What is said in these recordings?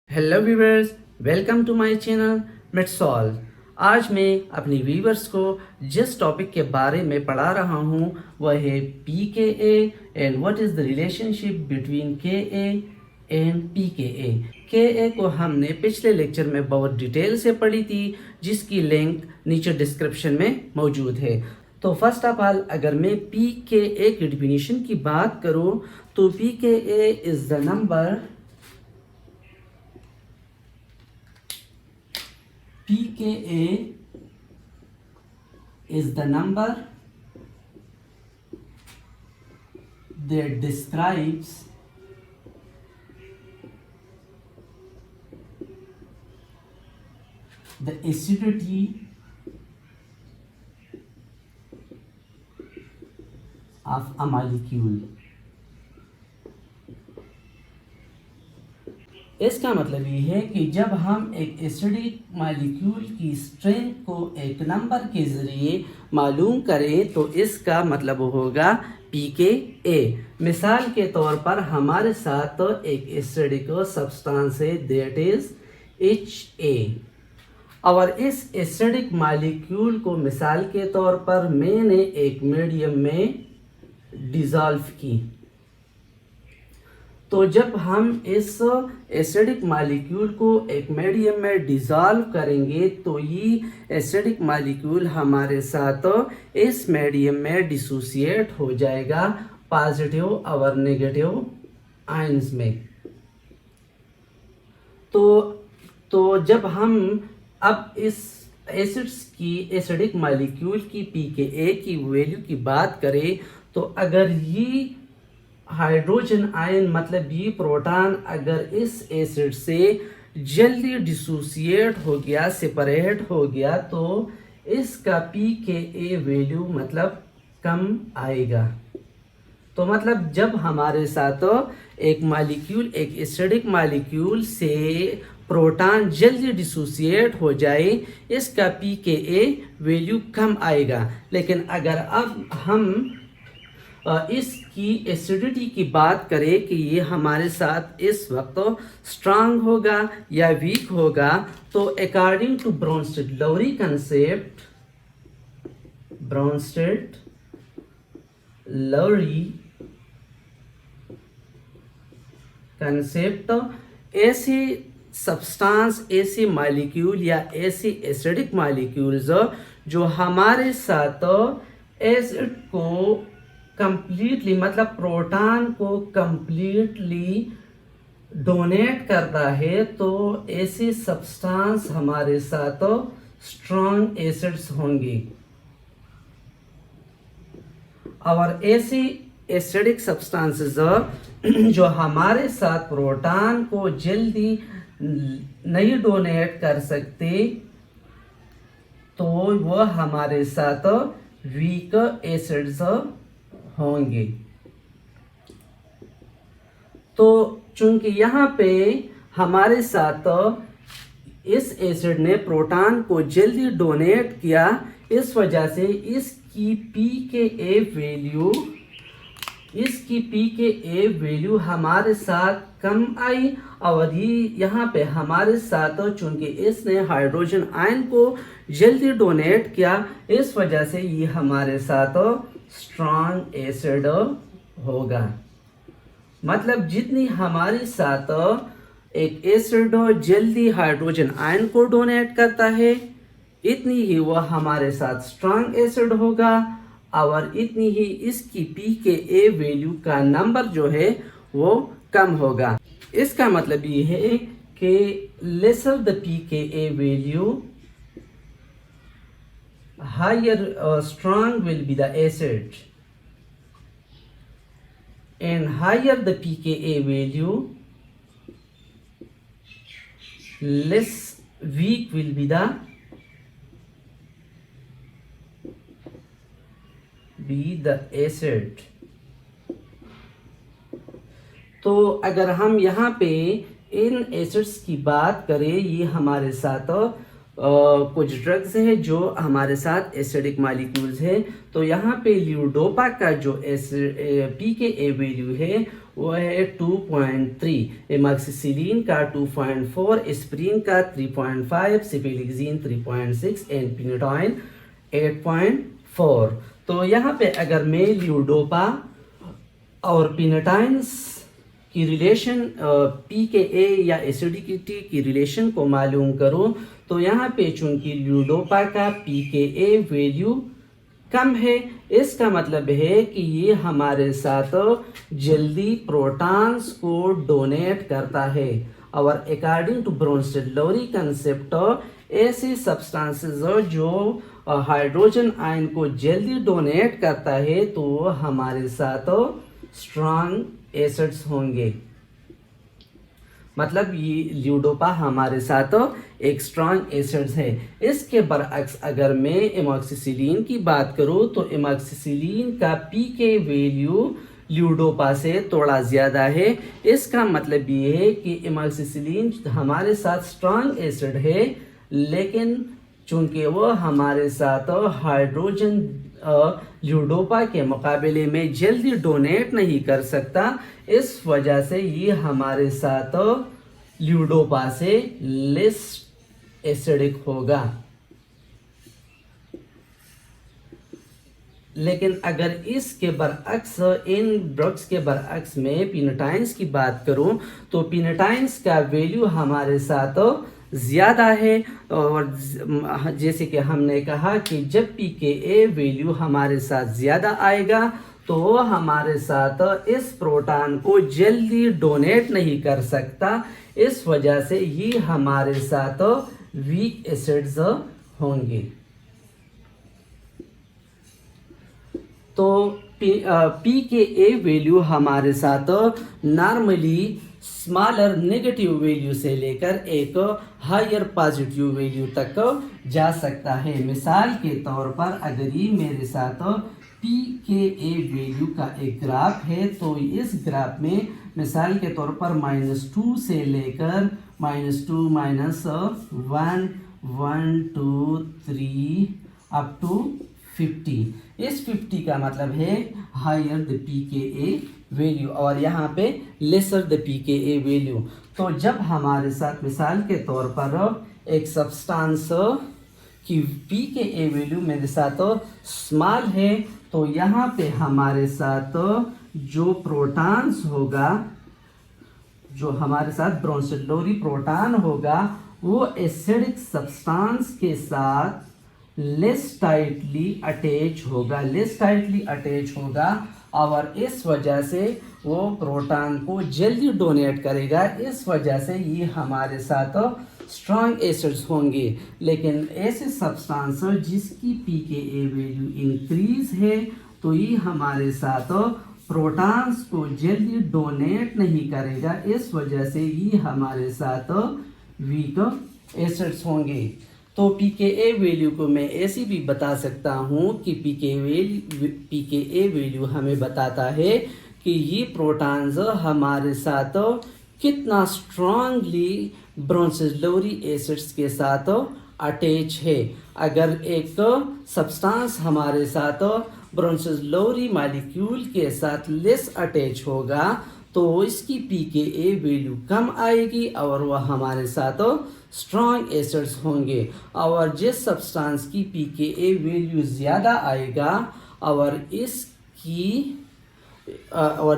Hello viewers, welcome to my channel Metsolve. आज मैं अपने व्यूवर्स को जिस टॉपिक के बारे में पढ़ा रहा हूँ वह है pKa and what is the relationship between केए एंड पीकेए। केए को हमने पिछले लेक्चर में बहुत डिटेल से पढ़ी थी, जिसकी लिंक नीचे डिस्क्रिप्शन में मौजूद है। तो फर्स्ट ऑफ ऑल, अगर मैं पीकेए की डिफिनीशन की बात करूँ तो pKa is the number pKa is the number that describes the acidity of a molecule। इसका मतलब ये है कि जब हम एक एसिडिक मॉलिक्यूल की स्ट्रेंथ को एक नंबर के ज़रिए मालूम करें तो इसका मतलब होगा pKa। मिसाल के तौर पर हमारे साथ एक एसिडिक सब्सटेंस है दैट इज़ HA, और इस एसिडिक मॉलिक्यूल को मिसाल के तौर पर मैंने एक मीडियम में डिज़ोल्व की। तो जब हम इस एसिडिक मॉलिक्यूल को एक मीडियम में डिज़ोल्व करेंगे तो ये एसिडिक मॉलिक्यूल हमारे साथ इस मीडियम में डिसोसिएट हो जाएगा पॉजिटिव और नेगेटिव आयंस में। तो जब हम अब इस एसिड्स की एसिडिक मॉलिक्यूल की pKa की वैल्यू की बात करें तो अगर ये हाइड्रोजन आयन मतलब ये प्रोटॉन अगर इस एसिड से जल्दी डिसोसिएट हो गया, सेपरेट हो गया, तो इसका pKa वैल्यू मतलब कम आएगा। तो मतलब जब हमारे साथ एक मॉलिक्यूल एक एसिडिक मॉलिक्यूल से प्रोटॉन जल्दी डिसोसिएट हो जाए, इसका pKa वैल्यू कम आएगा। लेकिन अगर अब हम इसकी एसिडिटी की बात करें कि ये हमारे साथ इस वक्त स्ट्रांग होगा या वीक होगा, तो अकॉर्डिंग टू ब्रोंस्टेड-लॉवरी कंसेप्ट ऐसे सब्सटेंस, ऐसे मॉलिक्यूल या ऐसे एसिडिक मॉलिक्यूल्स जो हमारे साथ एसिड को कंप्लीटली मतलब प्रोटॉन को कंप्लीटली डोनेट करता है, तो ऐसे सब्सटेंस हमारे साथ स्ट्रॉन्ग एसिड्स होंगे। और ऐसे एसिडिक सब्सटेंसेस जो हमारे साथ प्रोटॉन को जल्दी नहीं डोनेट कर सकते, तो वह हमारे साथ वीक एसिड्स होंगे। तो चूंकि यहाँ पे हमारे साथ इस एसिड ने प्रोटॉन को जल्दी डोनेट किया, इस वजह से इसकी pKa वैल्यू हमारे साथ कम आई। और ये यहाँ पे हमारे साथ चूंकि इसने हाइड्रोजन आयन को जल्दी डोनेट किया, इस वजह से ये हमारे साथ स्ट्रॉन्ग एसिड होगा। मतलब जितनी हमारे साथ एक एसिड जल्दी हाइड्रोजन आयन को डोनेट करता है, इतनी ही वह हमारे साथ स्ट्रॉन्ग एसिड होगा, और इतनी ही इसकी pKa वैल्यू का नंबर जो है वो कम होगा। इसका मतलब ये है कि lesser the pKa value, higher strong will be the acid, and higher the pKa value, less weak will be the acid। तो अगर हम यहाँ पे इन एसिड्स की बात करें, ये हमारे साथ कुछ ड्रग्स है जो हमारे साथ एसिडिक मॉलिक्यूल्स है। तो यहाँ पे ल्यूडोपा का जो pKa वैल्यू है वो है 2.3, एमॉक्सिसिलिन का 2.4, एस्पिरिन का 3.5, सिफेलिक्सिन 3.6 एंड पिनेटॉइन 8.4। तो यहाँ पे अगर मैं ल्यूडोपा और पिनेटाइन्स की रिलेशन pKa या एसिडिटी की रिलेशन को मालूम करूं, तो यहाँ पे चूंकि ल्यूडोपा का pKa वैल्यू कम है, इसका मतलब है कि ये हमारे साथ जल्दी प्रोटॉन्स को डोनेट करता है। और अकॉर्डिंग टू ब्रोंस्टेड-लोरी कंसेप्ट, ऐसी सब्सटेंसेस जो हाइड्रोजन आयन को जल्दी डोनेट करता है तो हमारे साथ स्ट्रॉन्ग एसिड्स होंगे। मतलब ये ल्यूडोपा हमारे साथ एक स्ट्रॉन्ग एसिड्स है। इसके बरअक्स अगर मैं एमॉक्सिसिलिन की बात करूं तो एमॉक्सिसिलिन का pK वैल्यू ल्यूडोपा से थोड़ा ज़्यादा है। इसका मतलब ये है कि एमॉक्सिसिलिन हमारे साथ स्ट्रॉन्ग एसिड है, लेकिन चूंकि वो हमारे साथ हाइड्रोजन ल्यूडोपा के मुकाबले में जल्दी डोनेट नहीं कर सकता, इस वजह से ये हमारे साथ ल्यूडोपा से लेस एसिडिक होगा। लेकिन अगर इसके बरअक्स, इन ड्रग्स के बरअक्स में पिनेटाइन्स की बात करूं तो पिनेटाइन्स का वैल्यू हमारे साथ ज़्यादा है। और जैसे कि हमने कहा कि जब pKa वैल्यू हमारे साथ ज़्यादा आएगा तो हमारे साथ इस प्रोटॉन को जल्दी डोनेट नहीं कर सकता, इस वजह से ये हमारे साथ वीक एसिड्स होंगे। तो pKa वैल्यू हमारे साथ नॉर्मली स्मॉलर नेगेटिव वैल्यू से लेकर एक हायर पॉजिटिव वैल्यू तक जा सकता है। मिसाल के तौर पर अगर ये मेरे साथ pKa वैल्यू का एक ग्राफ है तो इस ग्राफ में मिसाल के तौर पर -2 से लेकर -2, -1, 1, 2, 3 अप टू 50। इस 50 का मतलब है हायर द pKa वैल्यू और यहाँ पे लेसर द pKa वैल्यू। तो जब हमारे साथ मिसाल के तौर पर एक सब्सटेंस की pKa वैल्यू मेरे साथ स्मॉल है, तो यहाँ पे हमारे साथ जो प्रोटॉन्स होगा, जो हमारे साथ ब्रोंस्टेड-लोरी प्रोटॉन होगा, वो एसिडिक सब्सटेंस के साथ लेस टाइटली अटैच होगा और इस वजह से वो प्रोटॉन को जल्दी डोनेट करेगा। इस वजह से ये हमारे साथ स्ट्रॉन्ग एसिड्स होंगे। लेकिन ऐसे सब्सटेंस जिसकी pKa वैल्यू इंक्रीज है तो ये हमारे साथ प्रोटॉन्स को जल्दी डोनेट नहीं करेगा, इस वजह से ये हमारे साथ वीक एसिड्स होंगे। तो pKa वैल्यू को मैं ऐसी भी बता सकता हूँ कि pKa वैल्यू हमें बताता है कि ये प्रोटॉन्स हमारे साथ कितना स्ट्रांगली ब्रोंस्टेड-लोरी एसिड्स के साथ अटैच है। अगर एक सब्सटेंस हमारे साथ ब्रोंस्टेड-लोरी मॉलिक्यूल के साथ लेस अटैच होगा तो इसकी pKa वैल्यू कम आएगी और वह हमारे साथ स्ट्रॉन्ग एसिड्स होंगे। और जिस सब्सटेंस की pKa वैल्यू ज़्यादा आएगा और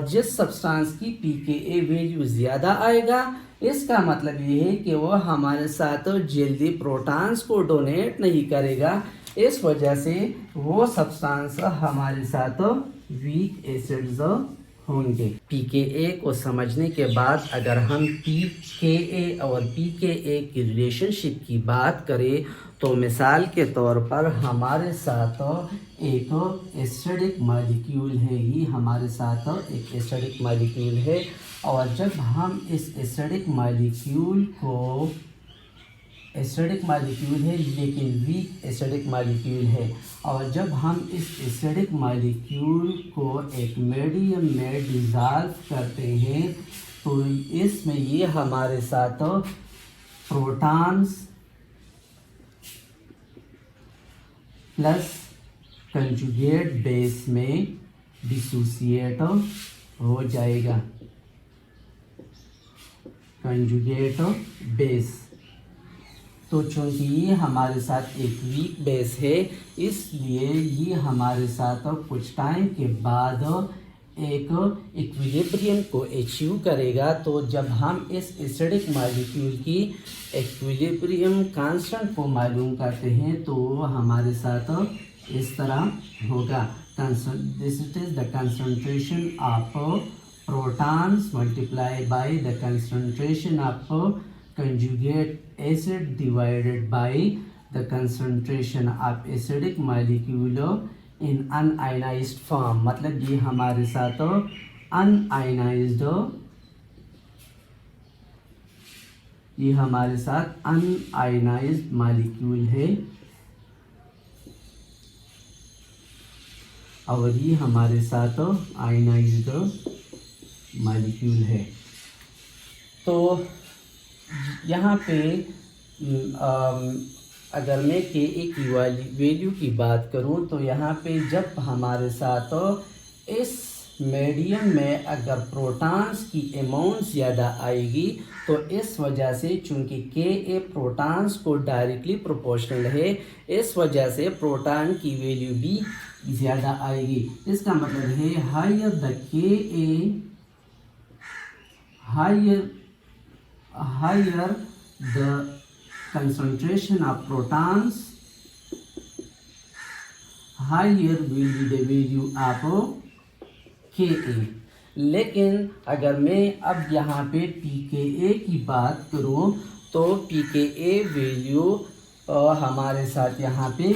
जिस सब्सटेंस की pKa वैल्यू ज़्यादा आएगा, इसका मतलब ये है कि वह हमारे साथ जल्दी प्रोटॉन्स को डोनेट नहीं करेगा, इस वजह से वो सब्सटेंस हमारे साथ वीक एसिड्स होंगे। pKa को समझने के बाद अगर हम pKa और pKa की रिलेशनशिप की बात करें तो मिसाल के तौर पर हमारे साथ एक एसिडिक मॉलिक्यूल है, ये हमारे साथ एक एसिडिक मॉलिक्यूल है और जब हम इस एसिडिक मॉलिक्यूल है लेकिन वीक एसिडिक मॉलिक्यूल है, और जब हम इस एसिडिक मॉलिक्यूल को एक मीडियम में डिज़ोल्व करते हैं तो इसमें ये हमारे साथ प्रोटॉन्स प्लस कंजुगेट बेस में डिसोसिएट हो जाएगा। कंजुगेट बेस, तो चूंकि ये हमारे साथ एक वीक बेस है, इसलिए ये हमारे साथ कुछ टाइम के बाद एक इक्विलिब्रियम को अचीव करेगा। तो जब हम इस एसिडिक मॉलिक्यूल की इक्विलिब्रियम कांस्टेंट को मालूम करते हैं तो हमारे साथ इस तरह होगा। This is the concentration of protons multiply by the concentration of conjugate acid divided by the concentration of acidic molecule in unionized form। मतलब ये हमारे साथ अनआयनाइज्ड, ये हमारे साथ अनआयनाइज्ड मॉलिक्यूल है और ये हमारे साथ आयनाइज्ड मॉलिक्यूल है। तो यहाँ पे अगर मैं के ए की वैल्यू की बात करूँ तो यहाँ पे जब हमारे साथ इस मीडियम में अगर प्रोटॉन्स की अमाउंट ज़्यादा आएगी तो इस वजह से, चूँकि के ए प्रोटॉन्स को डायरेक्टली प्रोपोर्शनल है, इस वजह से प्रोटॉन की वैल्यू भी ज़्यादा आएगी। इसका मतलब है हायर द के ए, higher the concentration of protons, higher will be the value of Ka। लेकिन अगर मैं अब यहाँ पे pKa की बात करूँ तो pKa वैल्यू हमारे साथ यहाँ पे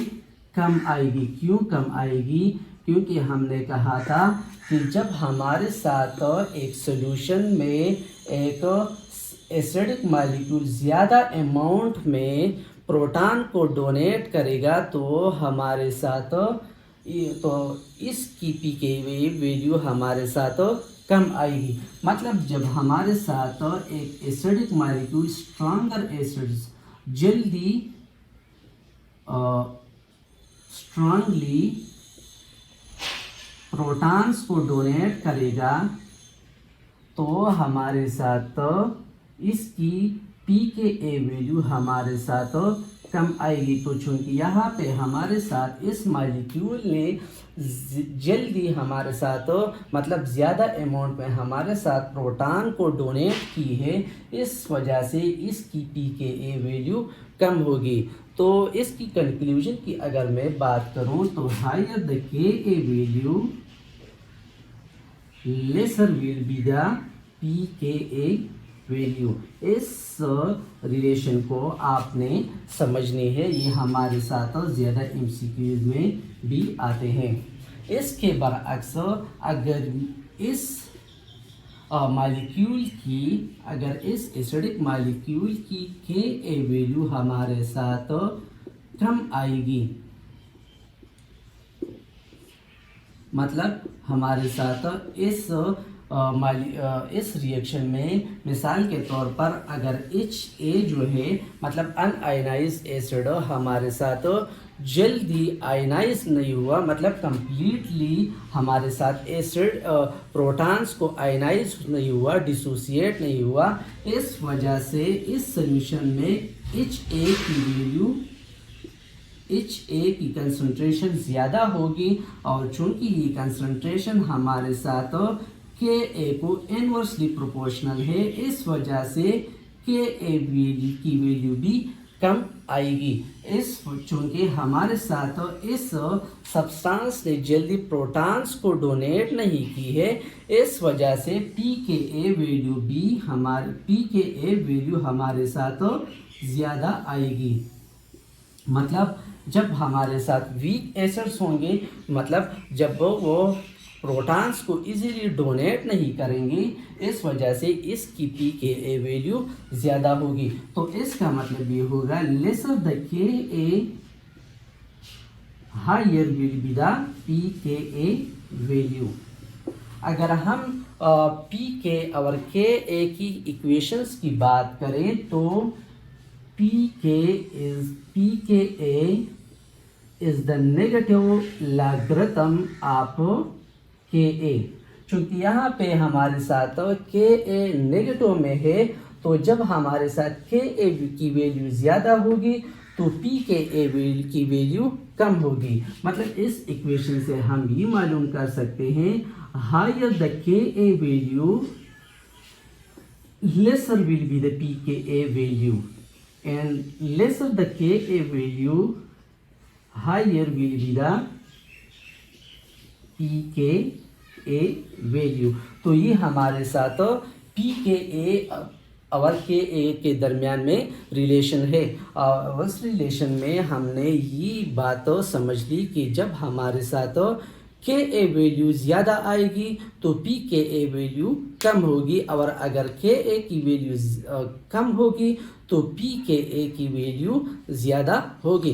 कम आएगी। क्यों कम आएगी? क्योंकि हमने कहा था कि जब हमारे साथ एक सॉल्यूशन में एक एसिडिक मॉलिक्यूल ज़्यादा अमाउंट में प्रोटॉन को डोनेट करेगा तो हमारे साथ तो इसकी पीके वैल्यू हमारे साथ कम आएगी। मतलब जब हमारे साथ एक एसिडिक मॉलिक्यूल स्ट्रॉन्गर एसिड्स जल्दी स्ट्रांगली प्रोटॉन्स को डोनेट करेगा तो हमारे साथ इसकी pKa वैल्यू हमारे साथ कम आएगी। तो चूँकि यहाँ पे हमारे साथ इस मॉलिक्यूल ने जल्दी हमारे साथ मतलब ज़्यादा अमाउंट में हमारे साथ प्रोटॉन को डोनेट की है, इस वजह से इसकी pKa वैल्यू कम होगी। तो इसकी कंक्लूजन की अगर मैं बात करूँ तो higher the Ka value lesser will be the pKa value. इस रिलेशन को आपने समझनी है, ये हमारे साथ ज़्यादा एमसीक्यूज में भी आते हैं। इसके बरअक्स अगर इस मॉलिक्यूल की, अगर इस एसिडिक मॉलिक्यूल की Ka वैल्यू हमारे साथ कम आएगी, मतलब हमारे साथ इस रिएक्शन में मिसाल के तौर पर अगर HA जो है मतलब अनआयनाइज्ड एसिड हमारे साथ जल्दी आयनाइज नहीं हुआ, मतलब कंप्लीटली हमारे साथ एसिड प्रोटॉन्स को आयनाइज नहीं हुआ, डिसोसिएट नहीं हुआ, इस वजह से इस सॉल्यूशन में HA की कंसंट्रेशन ज़्यादा होगी और चूंकि ये कंसंट्रेशन हमारे साथ Ka को इनवर्सली प्रोपोर्शनल है, इस वजह से Ka की वैल्यू भी कम आएगी। इस चूँकि हमारे साथ इस सब्सटेंस ने जल्दी प्रोटॉन्स को डोनेट नहीं की है, इस वजह से pKa वैल्यू हमारे साथ ज़्यादा आएगी। मतलब जब हमारे साथ वीक एसिड्स होंगे, मतलब जब वो प्रोटॉन्स को इजीली डोनेट नहीं करेंगे, इस वजह से इसकी pKa वैल्यू ज़्यादा होगी। तो इसका मतलब ये होगा lesser the Ka higher will be the pKa value. अगर हम pK और Ka की इक्वेशंस की बात करें तो pKa is the negative logarithm of के ए। चूंकि यहाँ पे हमारे साथ के ए नेगेटिव में है, तो जब हमारे साथ के ए की वैल्यू ज़्यादा होगी तो पी के ए की वैल्यू कम होगी। मतलब इस इक्वेशन से हम ये मालूम कर सकते हैं, हायर द के ए value lesser will be the pKa value, and lesser the Ka value, higher will be the pKa value। तो ये हमारे साथ pKa और Ka के दरमियान में रिलेशन है। और उस रिलेशन में हमने ये बात समझ ली कि जब हमारे साथ के ए वैल्यू ज़्यादा आएगी तो पी के ए वैल्यू कम होगी, और अगर के ए की वैल्यू कम होगी तो पी के ए की वैल्यू ज़्यादा होगी।